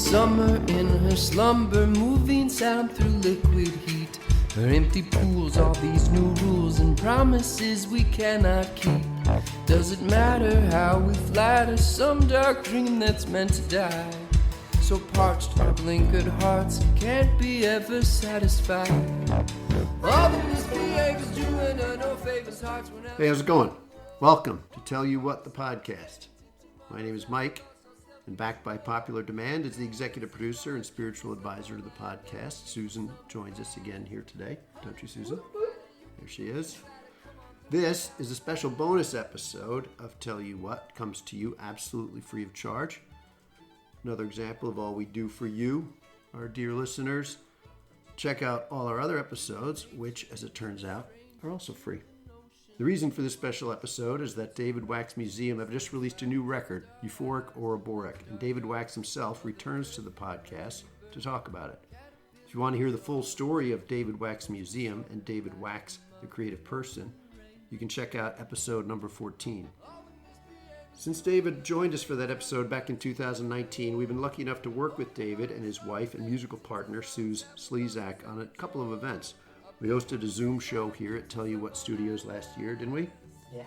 summer in her slumber, moving sound through liquid heat. Her empty pools, all these new rules and promises we cannot keep. Does it matter how we flatter some dark dream that's meant to die? So parched our blinkered hearts can't be ever satisfied. All the misbehaviors doing her no favors, hearts were never... Hey, how's it going? Welcome to Tell You What, the podcast. My name is Mike, and backed by popular demand is the executive producer and spiritual advisor to the podcast. Susan joins us again here today. Don't you, Susan? There she is. This is a special bonus episode of Tell You What, comes to you absolutely free of charge. Another example of all we do for you, our dear listeners. Check out all our other episodes, which, as it turns out, are also free. The reason for this special episode is that David Wax Museum have just released a new record, Euphoric Ouroboric, and David Wax himself returns to the podcast to talk about it. If you want to hear the full story of David Wax Museum and David Wax, the creative person, you can check out episode number 14. Since David joined us for that episode back in 2019, we've been lucky enough to work with David and his wife and musical partner, Suze Slezak, on a couple of events. We hosted a Zoom show here at Tell You What Studios last year, didn't we? Yeah.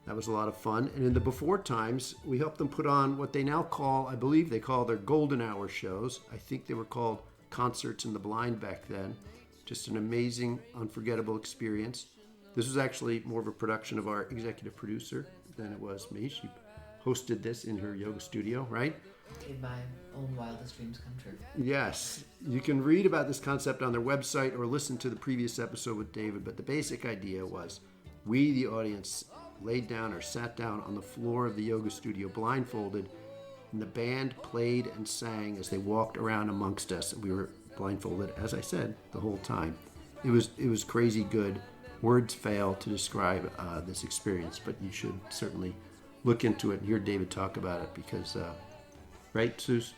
That was a lot of fun. And in the before times, we helped them put on what they now call, I believe they call their golden hour shows. I think they were called Concerts in the Blind back then. Just an amazing, unforgettable experience. This was actually more of a production of our executive producer than it was me. She hosted this in her yoga studio, right? Made my own wildest dreams come true. Yes. You can read about this concept on their website or listen to the previous episode with David, but the basic idea was we, the audience, laid down or sat down on the floor of the yoga studio blindfolded, and the band played and sang as they walked around amongst us. We were blindfolded, as I said, the whole time. It was crazy good. Words fail to describe this experience, but you should certainly look into it and hear David talk about it because... right, Suze?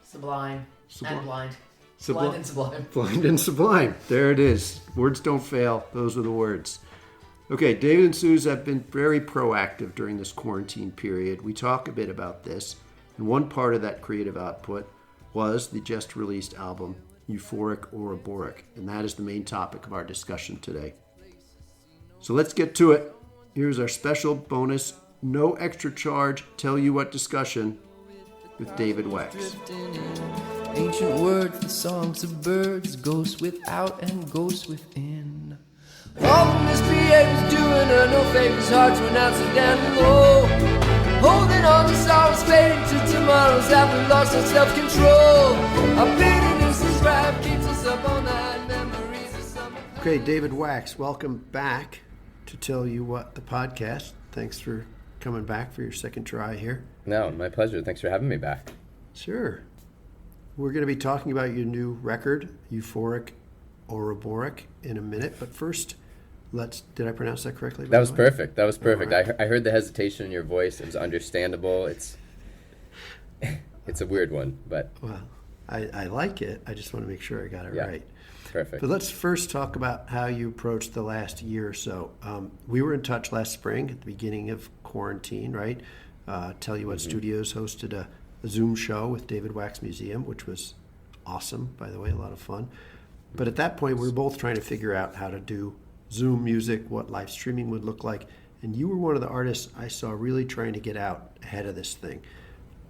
Sublime. And blind. Blind and sublime. Blind and sublime. There it is. Words don't fail. Those are the words. Okay, David and Suze have been very proactive during this quarantine period. We talk a bit about this. And one part of that creative output was the just released album, Euphoric Ouroboric. And that is the main topic of our discussion today. So let's get to it. Here's our special bonus, no extra charge, Tell You What discussion with David Wax. Ancient word for songs of birds, ghosts without and ghosts within. All the misbehaviors doing her no favors, hearts were not so down low. Holding on to sorrows fading to tomorrow's after lost our self-control. Our bitterness is right, keeps us up all night, memories of summer. Okay, David Wax, welcome back to Tell You What, the podcast. Thanks for coming back for your second try here. No, my pleasure. Thanks for having me back. Sure. We're going to be talking about your new record, Euphoric Ouroboric, in a minute. But first, did I pronounce that correctly? That was perfect. Right. I heard the hesitation in your voice. It was understandable. It's a weird one, but... Well, I like it. I just want to make sure I got it right. Perfect. But let's first talk about how you approached the last year or so. We were in touch last spring at the beginning of quarantine, right? Tell You What Studios hosted a Zoom show with David Wax Museum, which was awesome, by the way, a lot of fun. But at that point, we were both trying to figure out how to do Zoom music, what live streaming would look like. And you were one of the artists I saw really trying to get out ahead of this thing.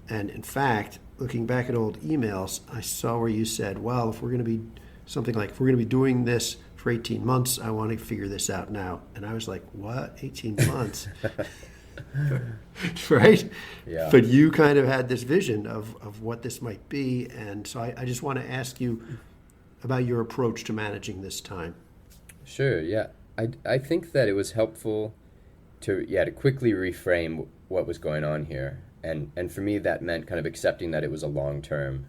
And in fact, looking back at old emails, I saw where you said, well, if we're going to be doing this for 18 months, I want to figure this out now. And I was like, what? 18 months? Right? Yeah. But you kind of had this vision of what this might be. And so I just want to ask you about your approach to managing this time. Sure, yeah. I think that it was helpful to quickly reframe what was going on here. And for me, that meant kind of accepting that it was a long term.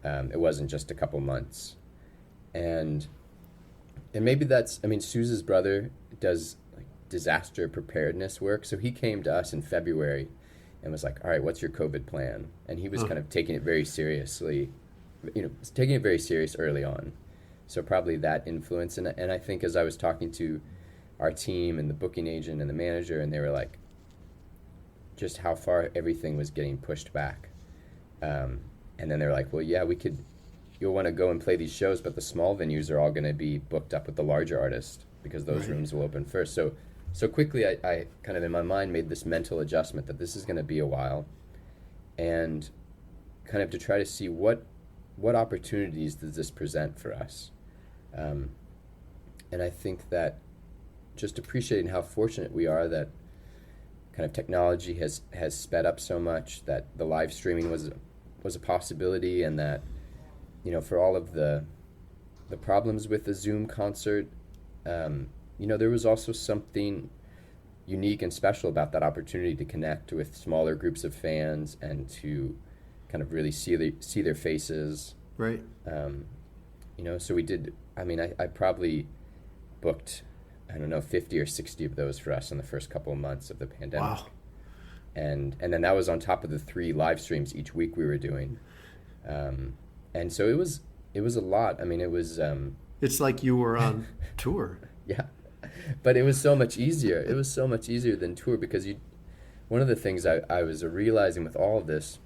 It wasn't just a couple months. And maybe Suze's brother does disaster preparedness work. So he came to us in February and was like, all right, what's your COVID plan? And he was kind of taking it very seriously, taking it very serious early on. So probably that influence. And I think as I was talking to our team and the booking agent and the manager, and they were like, just how far everything was getting pushed back. And then they're like, well, yeah, you'll want to go and play these shows, but the small venues are all going to be booked up with the larger artists because those Right. rooms will open first. So quickly I kind of in my mind made this mental adjustment that this is going to be a while, and kind of to try to see what opportunities does this present for us. And I think that just appreciating how fortunate we are that kind of technology has sped up so much, that the live streaming was a possibility, and that, you know, for all of the problems with the Zoom concert, you know, there was also something unique and special about that opportunity to connect with smaller groups of fans and to kind of really see their faces. Right. You know, so we did. I mean, I probably booked, I don't know, 50 or 60 of those for us in the first couple of months of the pandemic. Wow. And then that was on top of the 3 live streams each week we were doing. And so it was a lot. I mean, it was It's like you were on tour. yeah. But it was so much easier. It was so much easier than tour because one of the things I was realizing with all of this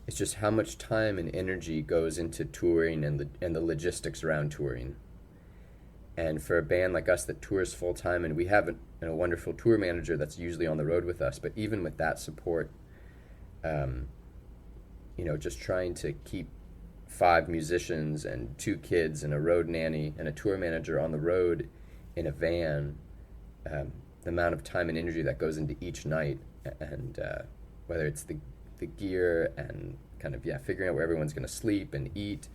is just how much time and energy goes into touring and the logistics around touring. And for a band like us that tours full time, and we have a wonderful tour manager that's usually on the road with us, but even with that support, you know, just trying to keep 5 musicians and 2 kids and a road nanny and a tour manager on the road in a van, the amount of time and energy that goes into each night, and whether it's the gear and kind of figuring out where everyone's going to sleep and eat.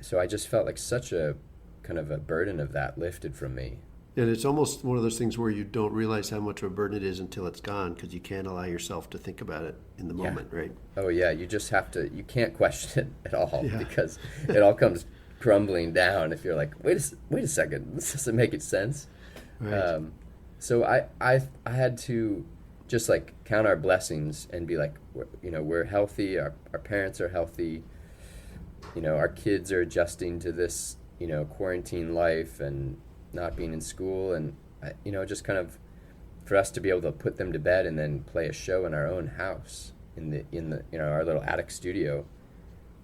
So I just felt like such a kind of a burden of that lifted from me. And it's almost one of those things where you don't realize how much of a burden it is until it's gone, because you can't allow yourself to think about it in the moment, right? Oh yeah, you just have to. You can't question it at all Yeah. because it all comes crumbling down if you're like, wait a second, this doesn't make sense. Right. So I had to just like count our blessings and be like, we're healthy, our parents are healthy, our kids are adjusting to this, quarantine life and not being in school, and just kind of for us to be able to put them to bed and then play a show in our own house in our little attic studio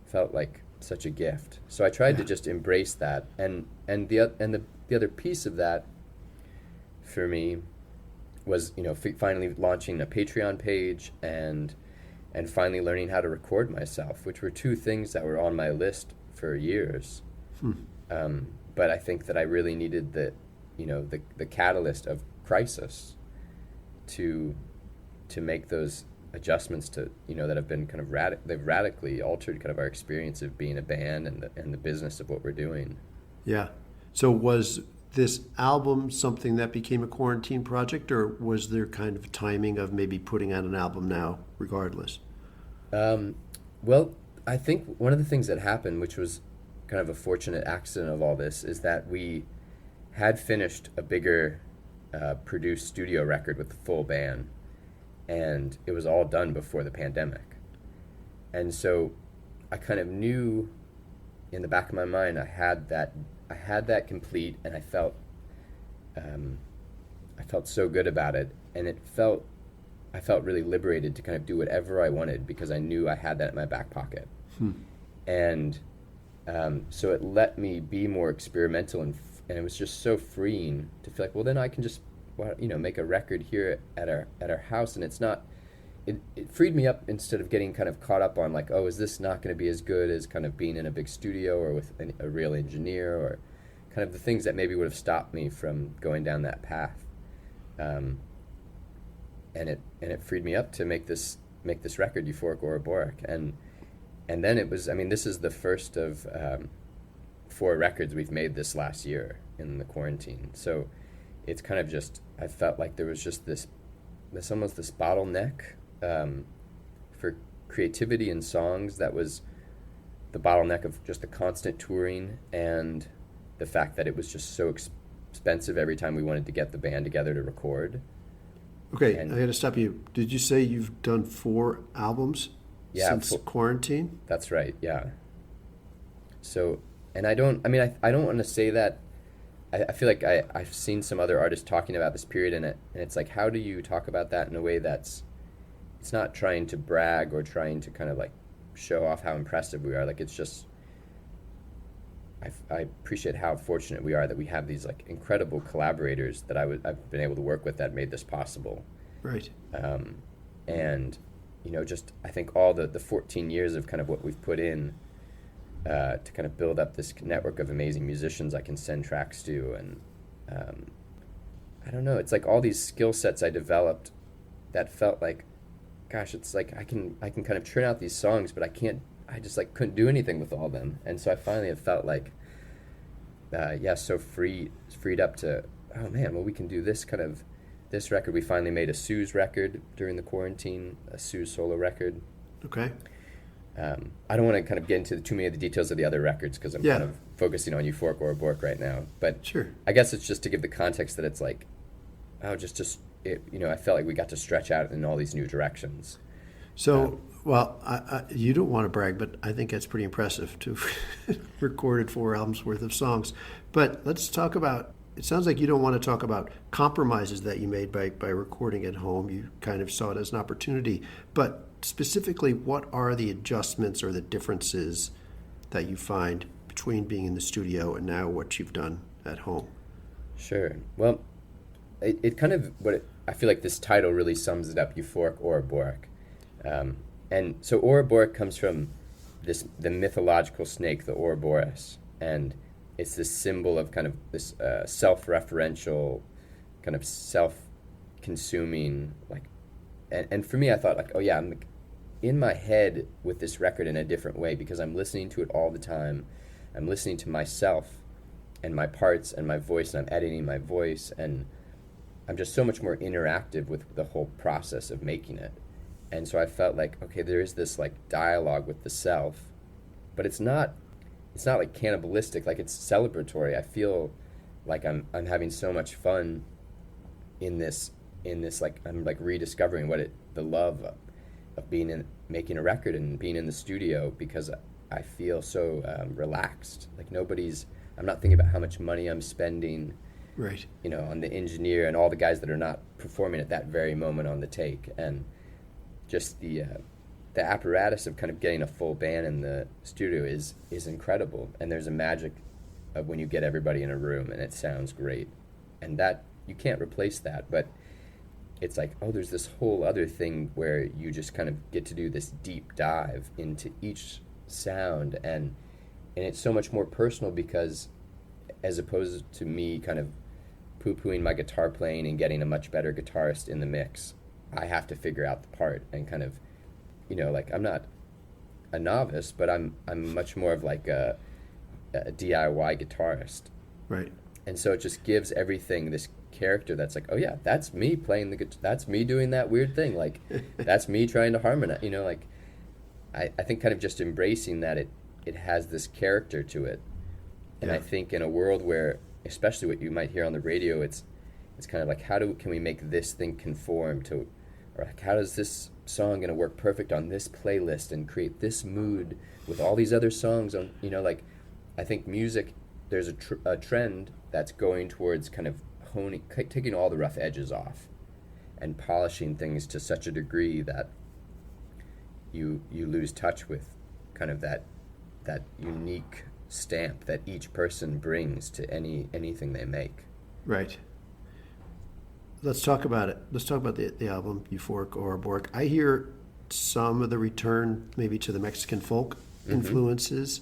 felt like such a gift. So I tried to just embrace that, and the other piece of that for me was finally launching a Patreon page and finally learning how to record myself, which were 2 things that were on my list for years. But I think that I really needed the catalyst of crisis to make those adjustments to that have been kind of they've radically altered kind of our experience of being a band and the business of what we're doing. Yeah. So was this album something that became a quarantine project, or was there kind of timing of maybe putting out an album now regardless? Well, I think one of the things that happened, which was kind of a fortunate accident of all this, is that we had finished a bigger produced studio record with the full band, and it was all done before the pandemic. And so I kind of knew in the back of my mind I had that complete, and I felt so good about it, and I felt really liberated to kind of do whatever I wanted because I knew I had that in my back pocket. And so it let me be more experimental, and it was just so freeing to feel like, well, then I can just make a record here at our house, and it's not. It freed me up instead of getting kind of caught up on like, oh, is this not going to be as good as kind of being in a big studio or with a real engineer, or kind of the things that maybe would have stopped me from going down that path. And it freed me up to make this record, Euphoric Ouroboric, and then it was. I mean, this is the first of 4 records we've made this last year in the quarantine. So it's kind of just, I felt like there was just this almost this bottleneck for creativity in songs that was the bottleneck of just the constant touring and the fact that it was just so expensive every time we wanted to get the band together to record. Okay, I got to stop you. Did you say you've done 4 albums since quarantine? That's right, yeah. So, and I don't want to say that. I feel like I've seen some other artists talking about this period, and it's like, how do you talk about that in a way that's, it's not trying to brag or trying to kind of like show off how impressive we are. Like, it's just, I appreciate how fortunate we are that we have these like incredible collaborators that I've been able to work with that made this possible. Right. And just I think all the 14 years of kind of what we've put in to kind of build up this network of amazing musicians I can send tracks to, and I don't know, it's like all these skill sets I developed that felt like, gosh, it's like I can kind of churn out these songs, but I just like couldn't do anything with all of them. And so I finally have felt like, so freed up to, oh man, well, we can do this record. We finally made a Sue's record during the quarantine, a Sue's solo record. Okay. I don't want to kind of get into too many of the details of the other records because I'm kind of focusing on Euphoric Ouroboric right now. But sure. I guess it's just to give the context that it's like, I felt like we got to stretch out in all these new directions. So, you don't want to brag, but I think that's pretty impressive to have recorded 4 albums worth of songs. But let's talk about, it sounds like you don't want to talk about compromises that you made by recording at home. You kind of saw it as an opportunity. But specifically, what are the adjustments or the differences that you find between being in the studio and now what you've done at home? The Well, it kind of, I feel like this title really sums it up, Euphoric Ouroboric. And so Ouroboric comes from the mythological snake, the Ouroboros, and it's this symbol of kind of this self-referential, kind of self-consuming, like, and for me, I thought, like, oh yeah, I'm in my head with this record in a different way because I'm listening to it all the time. I'm listening to myself and my parts and my voice, and I'm editing my voice, and I'm just so much more interactive with the whole process of making it. And so I felt like, okay, there is this like dialogue with the self, but it's not like cannibalistic, like it's celebratory. I feel like I'm having so much fun in this like I'm like rediscovering the love of making a record and being in the studio, because I feel so relaxed. Like I'm not thinking about how much money I'm spending, right? On the engineer and all the guys that are not performing at that very moment on the take, and just the apparatus of kind of getting a full band in the studio is incredible. And there's a magic of when you get everybody in a room and it sounds great, and that you can't replace that. But it's like, oh, there's this whole other thing where you just kind of get to do this deep dive into each sound, and it's so much more personal, because as opposed to me kind of poo-pooing my guitar playing and getting a much better guitarist in the mix, I have to figure out the part and kind of, like I'm not a novice, but I'm much more of like a DIY guitarist. Right. And so it just gives everything this character that's like, oh yeah, that's me playing the guitar, that's me doing that weird thing, like that's me trying to harmonize, like I think kind of just embracing that it has this character to it. And I think in a world where, especially what you might hear on the radio, it's kind of like, can we make this thing conform to, or like, how is this song going to work perfect on this playlist and create this mood with all these other songs on, like, I think music, there's a trend that's going towards kind of taking all the rough edges off and polishing things to such a degree that you lose touch with kind of that unique stamp that each person brings to anything they make. Right. Let's talk about it. Let's talk about the album, Euphoric Ouroboric. I hear some of the return maybe to the Mexican folk influences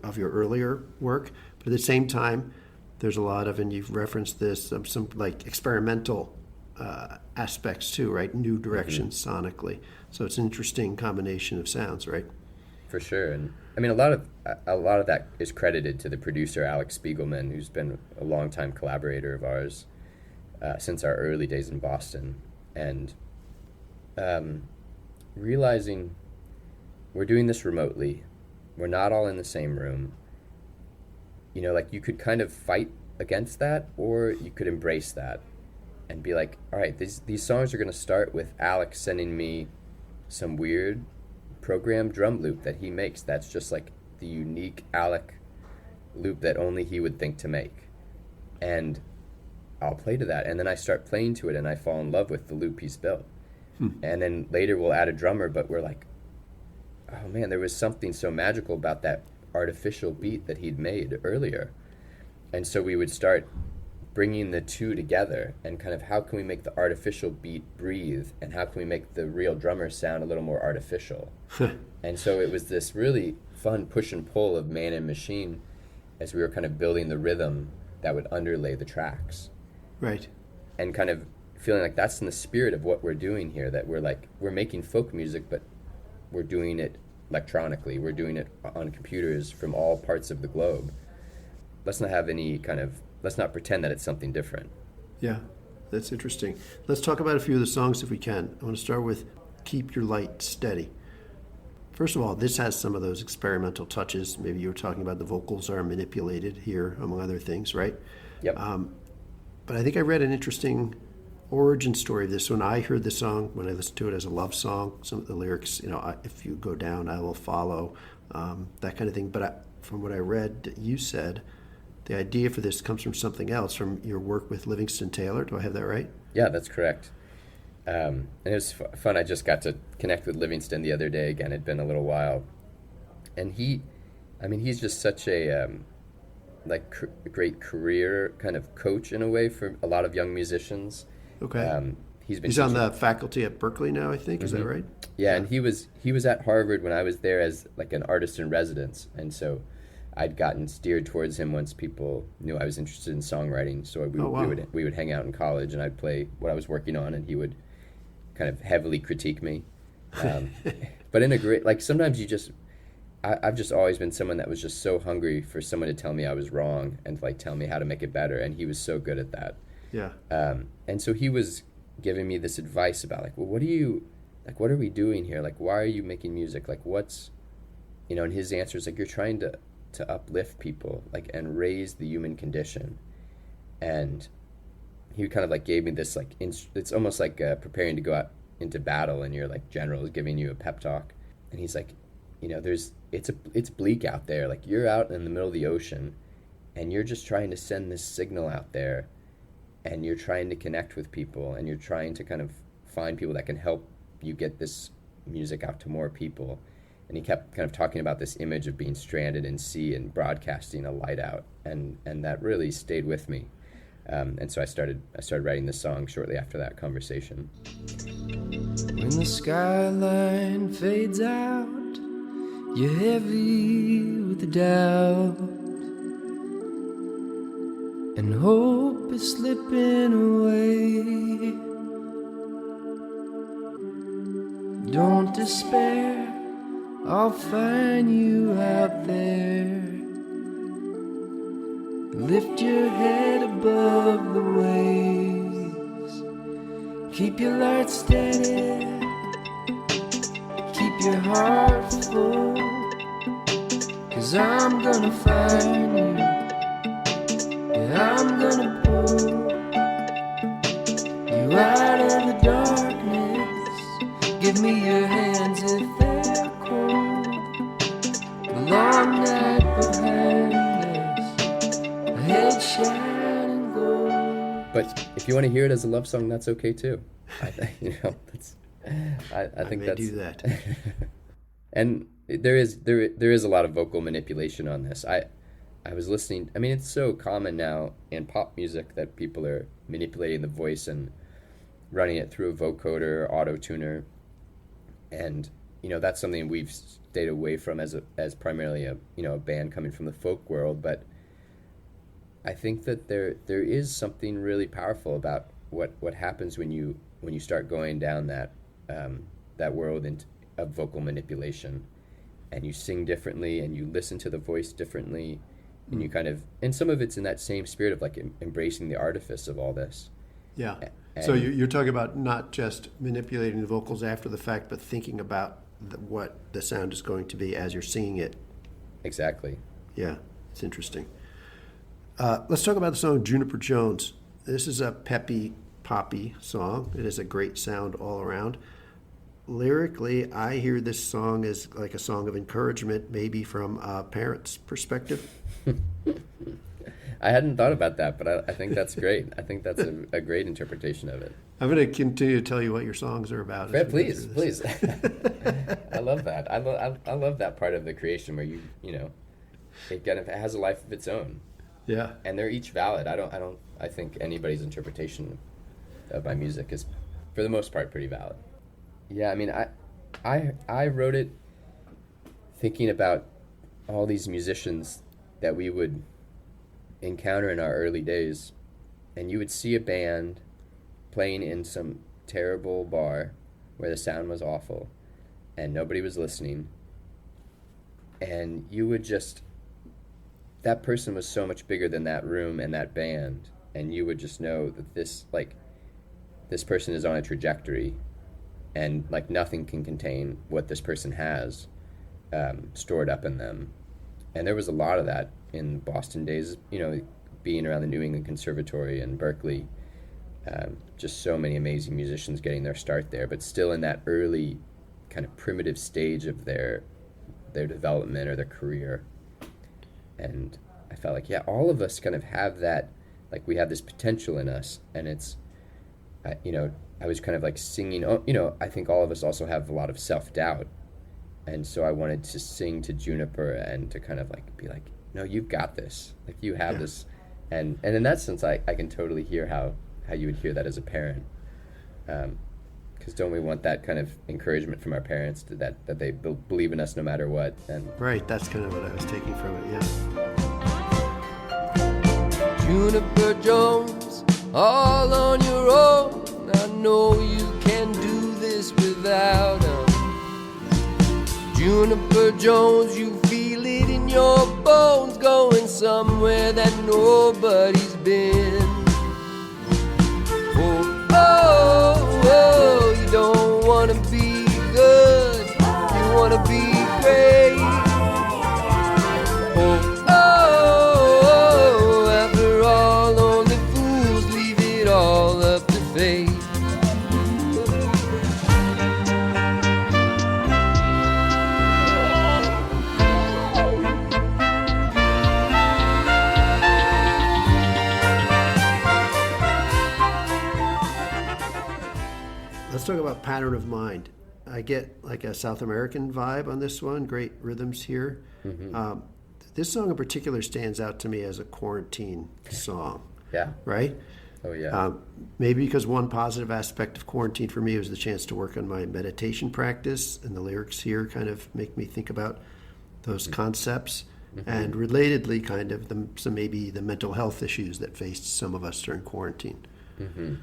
of your earlier work, but at the same time, there's a lot of, and you've referenced this, some like experimental aspects too, right? New directions sonically. So it's an interesting combination of sounds, right? For sure. And I mean, a lot of that is credited to the producer Alex Spiegelman, who's been a longtime collaborator of ours since our early days in Boston. And realizing we're doing this remotely, we're not all in the same room. Like you could kind of fight against that, or you could embrace that and be like, all right, these songs are going to start with Alex sending me some weird programmed drum loop that he makes that's just like the unique Alec loop that only he would think to make. And I'll play to that, and then I start playing to it, and I fall in love with the loop he's built. And then later we'll add a drummer, but we're like, oh man, there was something so magical about that artificial beat that he'd made earlier. And so we would start bringing the two together and kind of how can we make the artificial beat breathe and how can we make the real drummer sound a little more artificial. And so it was this really fun push and pull of man and machine as we were kind of building the rhythm that would underlay the tracks. Right. And kind of feeling like that's in the spirit of what we're doing here, that we're making folk music, but we're doing it electronically. We're doing it on computers from all parts of the globe. Let's not pretend that it's something different. Yeah, that's interesting. Let's talk about a few of the songs if we can. I want to start with Keep Your Light Steady. First of all, this has some of those experimental touches. Maybe you were talking about the vocals are manipulated here, among other things, right? Yep. But I think I read an interesting origin story of this. When I heard the song, when I listened to it as a love song, some of the lyrics, if you go down, I will follow, that kind of thing. But from what I read, you said the idea for this comes from something else, from your work with Livingston Taylor. Do I have that right? Yeah, that's correct. And it was fun. I just got to connect with Livingston the other day again. It'd been a little while. And he's just such a great career kind of coach in a way for a lot of young musicians. Okay. He's on the faculty at Berkeley now, I think. Is that right? Yeah, and he was at Harvard when I was there as like an artist in residence. And so I'd gotten steered towards him once people knew I was interested in songwriting. So we would hang out in college, and I'd play what I was working on, and he would kind of heavily critique me. But in a great, like sometimes I've just always been someone that was just so hungry for someone to tell me I was wrong and like tell me how to make it better, and he was so good at that. Yeah. And so he was giving me this advice about like, well, what are we doing here? Like, why are you making music? Like, what's, and his answer is like, you're trying to uplift people, like, and raise the human condition. And he kind of like gave me this like it's almost like preparing to go out into battle, and your like general is giving you a pep talk, and he's like, it's bleak out there. Like, you're out in the middle of the ocean, and you're just trying to send this signal out there, and you're trying to connect with people, and you're trying to kind of find people that can help you get this music out to more people. And he kept kind of talking about this image of being stranded in sea and broadcasting a light out, and that really stayed with me. And so I started writing this song shortly after that conversation. When the skyline fades out, you're heavy with the doubt, and hope is slipping away. Don't despair, I'll find you out there. Lift your head above the waves. Keep your light steady. Keep your heart full. 'Cause I'm gonna find you. Yeah, I'm gonna pull you out of the darkness. Give me your hands if they're cold. The long night behind us, a head shining gold. But if you want to hear it as a love song, that's okay too. I think that's do that. And there is a lot of vocal manipulation on this. I was listening. I mean, it's so common now in pop music that people are manipulating the voice and running it through a vocoder or auto-tuner. And, that's something we've stayed away from as primarily a band coming from the folk world. But I think that there is something really powerful about what happens when you start going down that world of vocal manipulation, and you sing differently and you listen to the voice differently, and you and some of it's in that same spirit of like embracing the artifice of all this. Yeah. So you're talking about not just manipulating the vocals after the fact, but thinking about what the sound is going to be as you're singing it. Exactly. Yeah, it's interesting. Let's talk about the song Juniper Jones. This is a peppy, poppy song. It has a great sound all around. Lyrically, I hear this song as like a song of encouragement, maybe from a parent's perspective. I hadn't thought about that, but I think that's great. I think that's a great interpretation of it. I'm going to continue to tell you what your songs are about. Yeah, please. I love that. I love that part of the creation where you know, it kind of has a life of its own. Yeah. And they're each valid. I think anybody's interpretation of my music is, for the most part, pretty valid. Yeah, I mean, I wrote it thinking about all these musicians that we would encounter in our early days, and you would see a band playing in some terrible bar where the sound was awful and nobody was listening, and you would just, that person was so much bigger than that room and that band, and you would just know that this person is on a trajectory, and like nothing can contain what this person has stored up in them. And there was a lot of that in Boston days, you know, being around the New England Conservatory and Berkeley, just so many amazing musicians getting their start there, but still in that early kind of primitive stage of their development or their career. And I felt like, yeah, all of us kind of have that, like we have this potential in us, and it's, you know, I was kind of like singing, you know, I think all of us also have a lot of self-doubt. And so I wanted to sing to Juniper and to kind of like be like, no, you've got this. Like you have this. And in that sense, I can totally hear how you would hear that as a parent. Because don't we want that kind of encouragement from our parents that they believe in us no matter what? And right, that's kind of what I was taking from it, yeah. Juniper Jones, all on your own. I know you can do this without 'em. Juniper Jones, you feel it in your bones, going somewhere that nobody's been. Oh, oh, oh, you don't want to be good, you want to be great. Oh, oh, after all, only fools leave it all up to fate. Let's talk about pattern of mind. I get like a South American vibe on this one. Great rhythms here. Mm-hmm. This song in particular stands out to me as a quarantine song. Yeah. Right? Oh, yeah. Maybe because one positive aspect of quarantine for me was the chance to work on my meditation practice, and the lyrics here kind of make me think about those concepts. Mm-hmm. And relatedly, kind of some maybe the mental health issues that faced some of us during quarantine. Mm-hmm.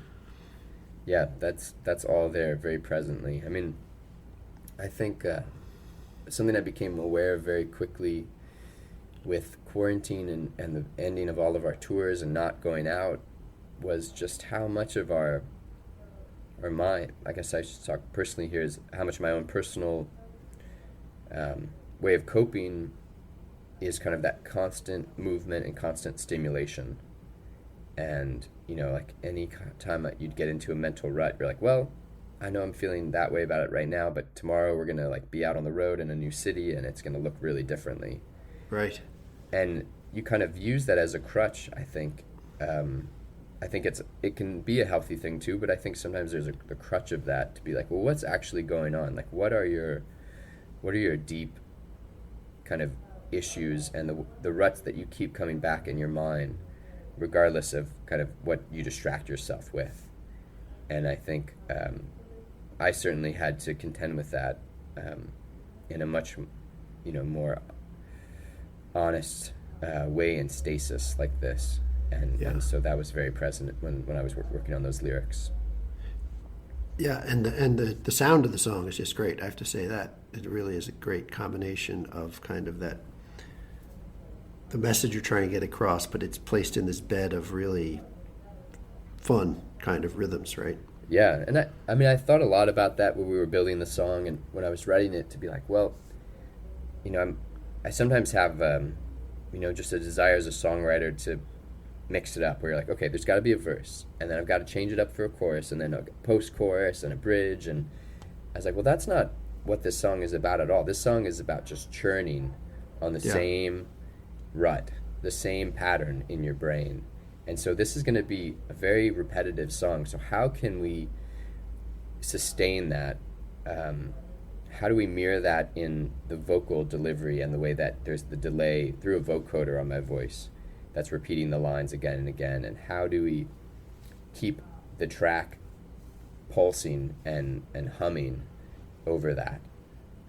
Yeah, that's all there very presently. I mean, I think something I became aware of very quickly with quarantine and the ending of all of our tours and not going out was just how much of I guess I should talk personally here, is how much my own personal way of coping is kind of that constant movement and constant stimulation. And, you know, like any time that you'd get into a mental rut, you're like, well, I know I'm feeling that way about it right now, but tomorrow we're going to like be out on the road in a new city and it's going to look really differently. Right. And you kind of use that as a crutch, I think. I think it can be a healthy thing too, but I think sometimes there's the crutch of that to be like, well, what's actually going on? Like, what are your deep kind of issues and the ruts that you keep coming back in your mind, regardless of kind of what you distract yourself with. And I think I certainly had to contend with that in a much, you know, more honest way in stasis like this. And so that was very present when I was working on those lyrics. Yeah, and the sound of the song is just great. I have to say that. It really is a great combination of kind of that, the message you're trying to get across, but it's placed in this bed of really fun kind of rhythms, right? Yeah, and I mean, I thought a lot about that when we were building the song and when I was writing it, to be like, well, you know, I sometimes have, you know, just a desire as a songwriter to mix it up where you're like, okay, there's got to be a verse, and then I've got to change it up for a chorus, and then a post-chorus and a bridge, and I was like, well, that's not what this song is about at all. This song is about just churning on the same rut the same pattern in your brain. And so this is going to be a very repetitive song. So how can we sustain that? How do we mirror that in the vocal delivery and the way that there's the delay through a vocoder on my voice that's repeating the lines again and again? And how do we keep the track pulsing and humming over that?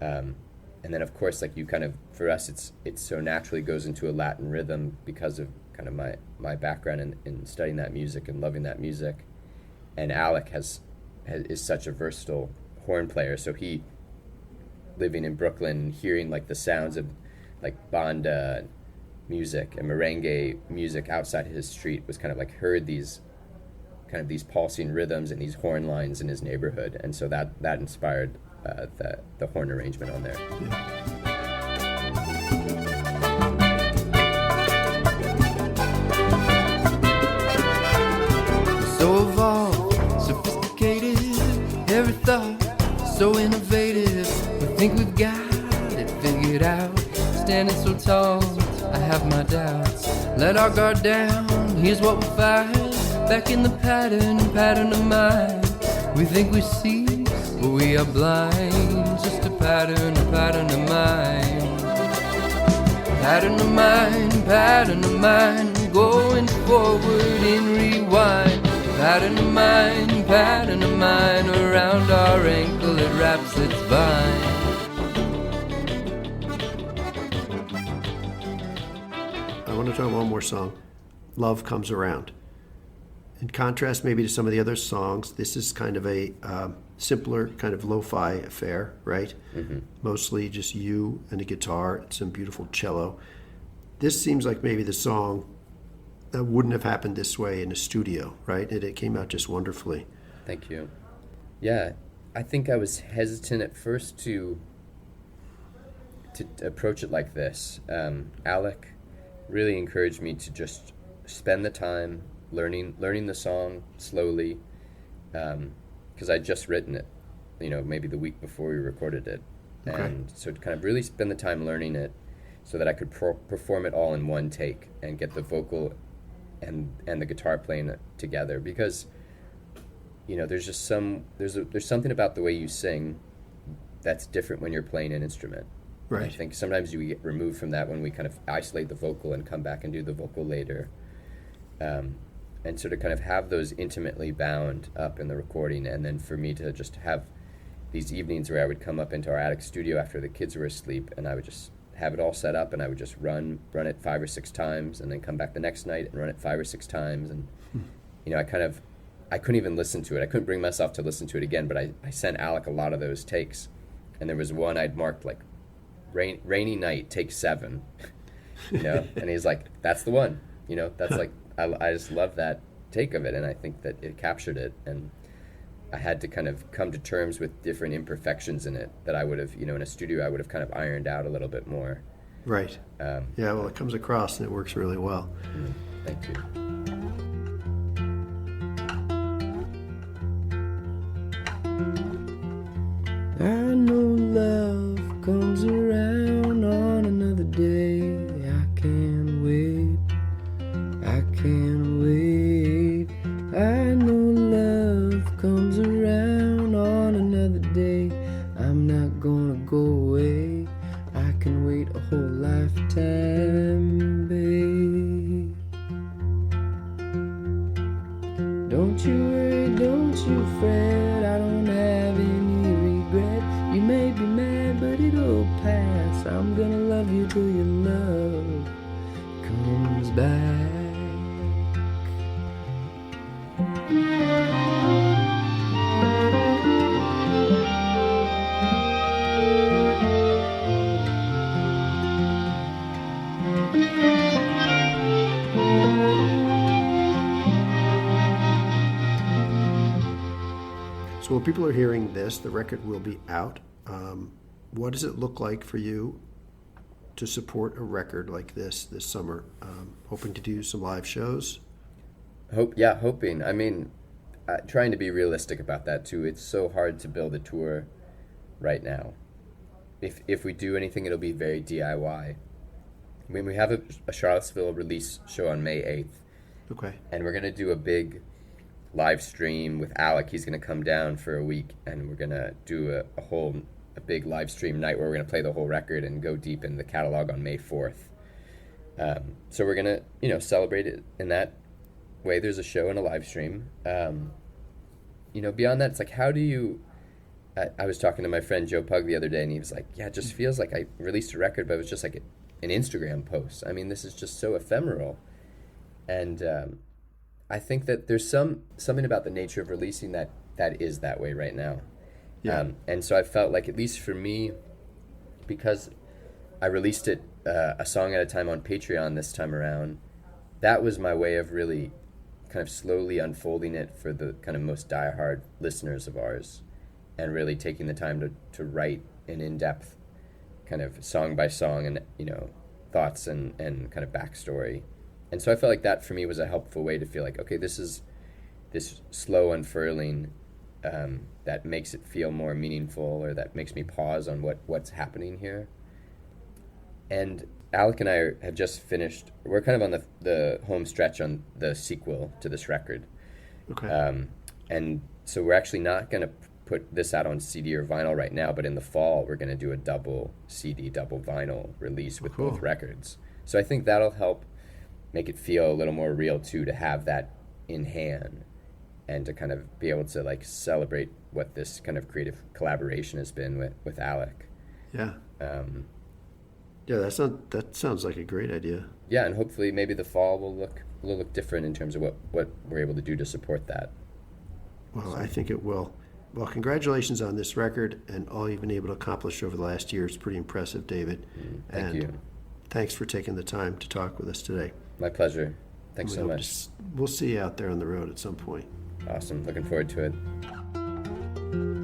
And then, of course, like you kind of, for us, it's so naturally goes into a Latin rhythm because of kind of my background in studying that music and loving that music. And Alec is such a versatile horn player, so he, living in Brooklyn, hearing like the sounds of like banda music and merengue music outside his street, was kind of like heard these pulsing rhythms and these horn lines in his neighborhood, and so that inspired the horn arrangement on there. So evolved, sophisticated, every thought so innovative. We think we've got it figured out. Standing so tall, I have my doubts. Let our guard down, here's what we find. Back in the pattern of mind. We think we see, but we are blind. Just a pattern of mind. Pattern of mind, going forward in rewind. Pattern of mind, around our ankle it wraps its vine. I want to try one more song, Love Comes Around. In contrast maybe to some of the other songs, this is kind of a simpler kind of lo-fi affair, right? Mm-hmm. Mostly just you and a guitar and some beautiful cello. This seems like maybe the song that wouldn't have happened this way in a studio, right? It came out just wonderfully. Thank you. Yeah, I think I was hesitant at first to approach it like this. Alec really encouraged me to just spend the time learning the song slowly, because I'd just written it, maybe the week before we recorded it. Okay. And so to kind of really spend the time learning it so that I could perform it all in one take and get the vocal and the guitar playing together, because there's just there's something about the way you sing that's different when you're playing an instrument. Right. I think sometimes you get removed from that when we kind of isolate the vocal and come back and do the vocal later. And so to kind of have those intimately bound up in the recording, and then for me to just have these evenings where I would come up into our attic studio after the kids were asleep, and I would just have it all set up, and I would just run it 5 or 6 times, and then come back the next night and run it 5 or 6 times. And I couldn't even listen to it. I couldn't bring myself to listen to it again, but I sent Alec a lot of those takes, and there was one I'd marked like rainy night, take 7, and he's like, that's the one, that's like, I just love that take of it, and I think that it captured it, and I had to kind of come to terms with different imperfections in it that I would have, in a studio, I would have kind of ironed out a little bit more. Right. Yeah, well, it comes across and it works really well. Thank you. I know love comes around on another day. I can't wait. I know love comes around on another day. I'm not gonna go away. I can wait a whole lifetime, babe. Don't you worry, don't you fret. I don't have any regret. You may be mad, but it'll pass. I'm gonna love you till your love comes back. So when people are hearing this, the record will be out. What does it look like for you to support a record like this summer? Hoping to do some live shows? Hoping. I mean, trying to be realistic about that too. It's so hard to build a tour right now. If we do anything, it'll be very DIY. we have a Charlottesville release show on May 8th. Okay. And we're going to do a big live stream with Alec. He's going to come down for a week, and we're going to do a big live stream night where we're going to play the whole record and go deep in the catalog on May 4th. So we're going to, celebrate it in that way. There's a show and a live stream. Beyond that, it's like, how do you... I was talking to my friend Joe Pug the other day, and he was like, yeah, it just feels like I released a record, but it was just like an Instagram post. I mean, this is just so ephemeral. And I think that there's something about the nature of releasing that is that way right now. Yeah. And so I felt like, at least for me, because I released it a song at a time on Patreon this time around, that was my way of really kind of slowly unfolding it for the kind of most diehard listeners of ours, and really taking the time to write an in-depth kind of song by song and, thoughts and kind of backstory. And so I felt like that for me was a helpful way to feel like, okay, this is this slow unfurling that makes it feel more meaningful, or that makes me pause on what's happening here. And Alec and I have just finished, we're kind of on the home stretch on the sequel to this record. Okay. And so we're actually not going to put this out on CD or vinyl right now, but in the fall we're going to do a double CD, double vinyl release with both records. So I think that'll help make it feel a little more real too, to have that in hand and to kind of be able to like celebrate what this kind of creative collaboration has been with Alec. Yeah. Yeah, that sounds like a great idea. Yeah, and hopefully maybe the fall will look different in terms of what we're able to do to support that. Well, I think it will. Well, congratulations on this record and all you've been able to accomplish over the last year. It's pretty impressive, David. Thank you. Thanks for taking the time to talk with us today. My pleasure. Thanks so much. We'll see you out there on the road at some point. Awesome. Looking forward to it.